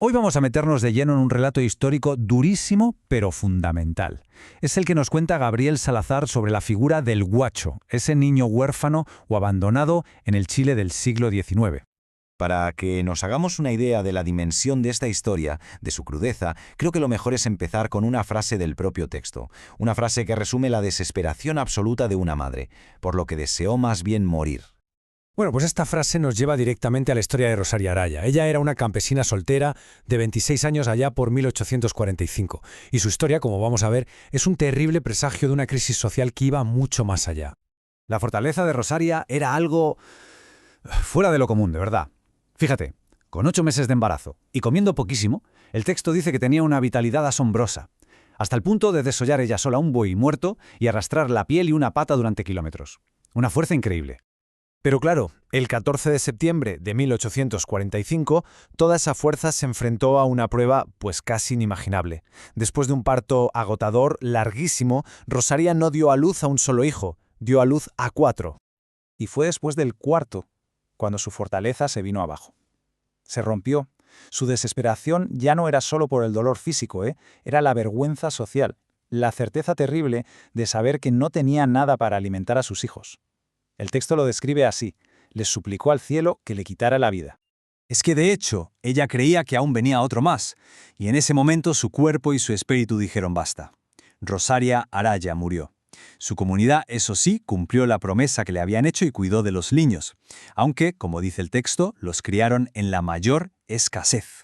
Hoy vamos a meternos de lleno en un relato histórico durísimo pero fundamental. Es el que nos cuenta Gabriel Salazar sobre la figura del guacho, ese niño huérfano o abandonado en el Chile del siglo XIX. Para que nos hagamos una idea de la dimensión de esta historia, de su crudeza, creo que lo mejor es empezar con una frase del propio texto, una frase que resume la desesperación absoluta de una madre, por lo que deseó más bien morir. Bueno, pues esta frase nos lleva directamente a la historia de Rosaria Araya. Ella era una campesina soltera de 26 años allá por 1845, y su historia, como vamos a ver, es un terrible presagio de una crisis social que iba mucho más allá. La fortaleza de Rosaria era algo fuera de lo común, de verdad. Fíjate, con 8 meses de embarazo y comiendo poquísimo, el texto dice que tenía una vitalidad asombrosa, hasta el punto de desollar ella sola un buey muerto y arrastrar la piel y una pata durante kilómetros. Una fuerza increíble. Pero claro, el 14 de septiembre de 1845, toda esa fuerza se enfrentó a una prueba pues casi inimaginable. Después de un parto agotador, larguísimo, Rosaria no dio a luz a un solo hijo, dio a luz a 4. Y fue después del cuarto, cuando su fortaleza se vino abajo. Se rompió. Su desesperación ya no era solo por el dolor físico, era la vergüenza social, la certeza terrible de saber que no tenía nada para alimentar a sus hijos. El texto lo describe así: les suplicó al cielo que le quitara la vida. Es que de hecho, ella creía que aún venía otro más, y en ese momento su cuerpo y su espíritu dijeron basta. Rosaria Araya murió. Su comunidad, eso sí, cumplió la promesa que le habían hecho y cuidó de los niños, aunque, como dice el texto, los criaron en la mayor escasez.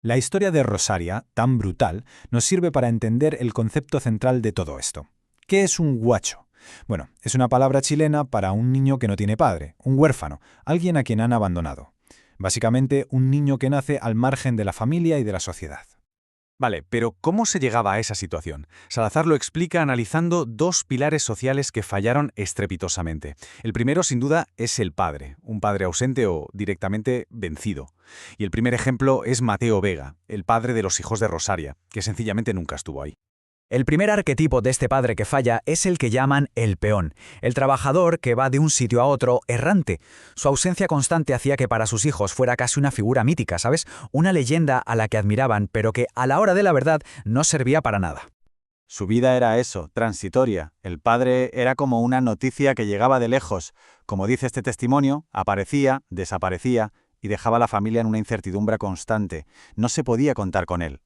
La historia de Rosaria, tan brutal, nos sirve para entender el concepto central de todo esto. ¿Qué es un guacho? Bueno, es una palabra chilena para un niño que no tiene padre, un huérfano, alguien a quien han abandonado. Básicamente, un niño que nace al margen de la familia y de la sociedad. Vale, pero ¿cómo se llegaba a esa situación? Salazar lo explica analizando 2 pilares sociales que fallaron estrepitosamente. El primero, sin duda, es el padre, un padre ausente o directamente vencido. Y el primer ejemplo es Mateo Vega, el padre de los hijos de Rosaria, que sencillamente nunca estuvo ahí. El primer arquetipo de este padre que falla es el que llaman el peón, el trabajador que va de un sitio a otro errante. Su ausencia constante hacía que para sus hijos fuera casi una figura mítica, ¿sabes? Una leyenda a la que admiraban, pero que a la hora de la verdad no servía para nada. Su vida era eso, transitoria. El padre era como una noticia que llegaba de lejos. Como dice este testimonio, aparecía, desaparecía y dejaba a la familia en una incertidumbre constante. No se podía contar con él.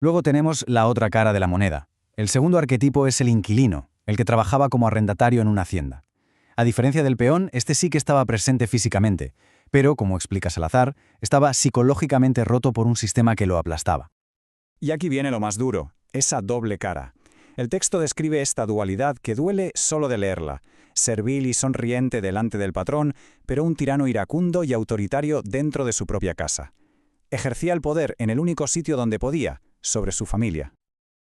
Luego tenemos la otra cara de la moneda. El segundo arquetipo es el inquilino, el que trabajaba como arrendatario en una hacienda. A diferencia del peón, este sí que estaba presente físicamente, pero, como explica Salazar, estaba psicológicamente roto por un sistema que lo aplastaba. Y aquí viene lo más duro, esa doble cara. El texto describe esta dualidad que duele solo de leerla, servil y sonriente delante del patrón, pero un tirano iracundo y autoritario dentro de su propia casa. Ejercía el poder en el único sitio donde podía, sobre su familia.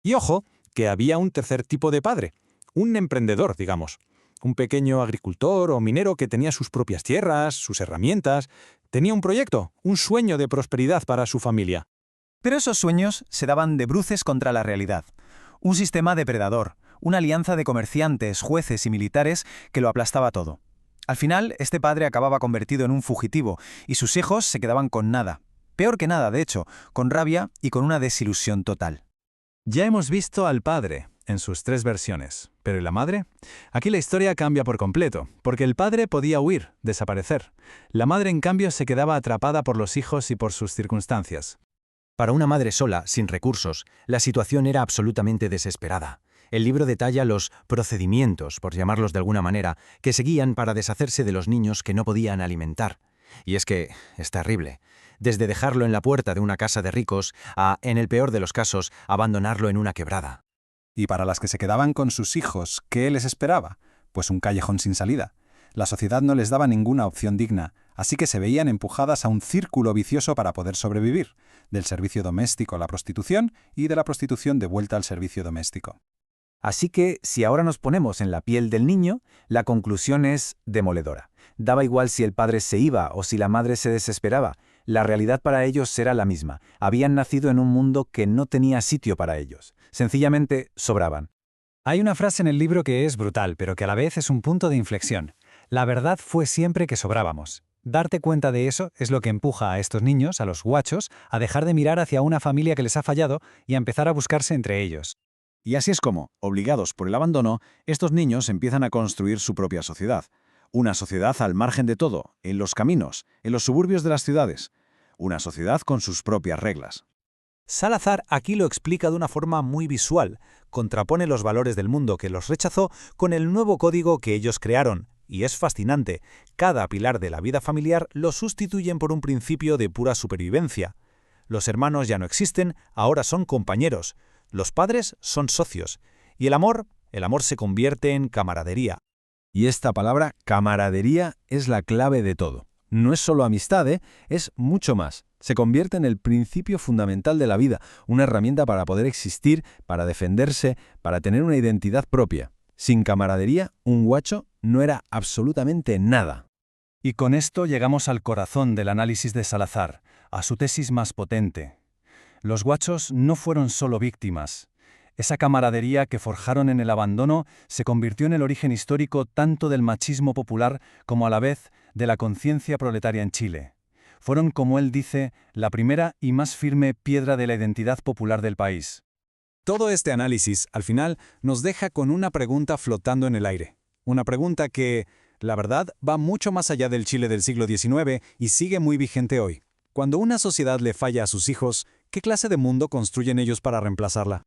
Y ojo, que había un tercer tipo de padre, un emprendedor, digamos. Un pequeño agricultor o minero que tenía sus propias tierras, sus herramientas, tenía un proyecto, un sueño de prosperidad para su familia. Pero esos sueños se daban de bruces contra la realidad. Un sistema depredador, una alianza de comerciantes, jueces y militares que lo aplastaba todo. Al final, este padre acababa convertido en un fugitivo y sus hijos se quedaban con nada. Peor que nada, de hecho, con rabia y con una desilusión total. Ya hemos visto al padre en sus 3 versiones, pero ¿y la madre? Aquí la historia cambia por completo, porque el padre podía huir, desaparecer. La madre, en cambio, se quedaba atrapada por los hijos y por sus circunstancias. Para una madre sola, sin recursos, la situación era absolutamente desesperada. El libro detalla los procedimientos, por llamarlos de alguna manera, que seguían para deshacerse de los niños que no podían alimentar. Y es que es terrible. Desde dejarlo en la puerta de una casa de ricos a, en el peor de los casos, abandonarlo en una quebrada. Y para las que se quedaban con sus hijos, ¿qué les esperaba? Pues un callejón sin salida. La sociedad no les daba ninguna opción digna, así que se veían empujadas a un círculo vicioso para poder sobrevivir, del servicio doméstico a la prostitución y de la prostitución de vuelta al servicio doméstico. Así que, si ahora nos ponemos en la piel del niño, la conclusión es demoledora. Daba igual si el padre se iba o si la madre se desesperaba. La realidad para ellos era la misma. Habían nacido en un mundo que no tenía sitio para ellos. Sencillamente sobraban. Hay una frase en el libro que es brutal, pero que a la vez es un punto de inflexión. La verdad fue siempre que sobrábamos. Darte cuenta de eso es lo que empuja a estos niños, a los guachos, a dejar de mirar hacia una familia que les ha fallado y a empezar a buscarse entre ellos. Y así es como, obligados por el abandono, estos niños empiezan a construir su propia sociedad. Una sociedad al margen de todo, en los caminos, en los suburbios de las ciudades. Una sociedad con sus propias reglas. Salazar aquí lo explica de una forma muy visual, contrapone los valores del mundo que los rechazó con el nuevo código que ellos crearon, y es fascinante. Cada pilar de la vida familiar lo sustituyen por un principio de pura supervivencia. Los hermanos ya no existen, ahora son compañeros. Los padres son socios. Y el amor se convierte en camaradería. Y esta palabra, camaradería, es la clave de todo. No es solo amistad, es mucho más. Se convierte en el principio fundamental de la vida, una herramienta para poder existir, para defenderse, para tener una identidad propia. Sin camaradería, un guacho no era absolutamente nada. Y con esto llegamos al corazón del análisis de Salazar, a su tesis más potente. Los guachos no fueron solo víctimas. Esa camaradería que forjaron en el abandono se convirtió en el origen histórico tanto del machismo popular como a la vez de la conciencia proletaria en Chile. Fueron, como él dice, la primera y más firme piedra de la identidad popular del país. Todo este análisis, al final, nos deja con una pregunta flotando en el aire. Una pregunta que, la verdad, va mucho más allá del Chile del siglo XIX y sigue muy vigente hoy. Cuando una sociedad le falla a sus hijos, ¿qué clase de mundo construyen ellos para reemplazarla?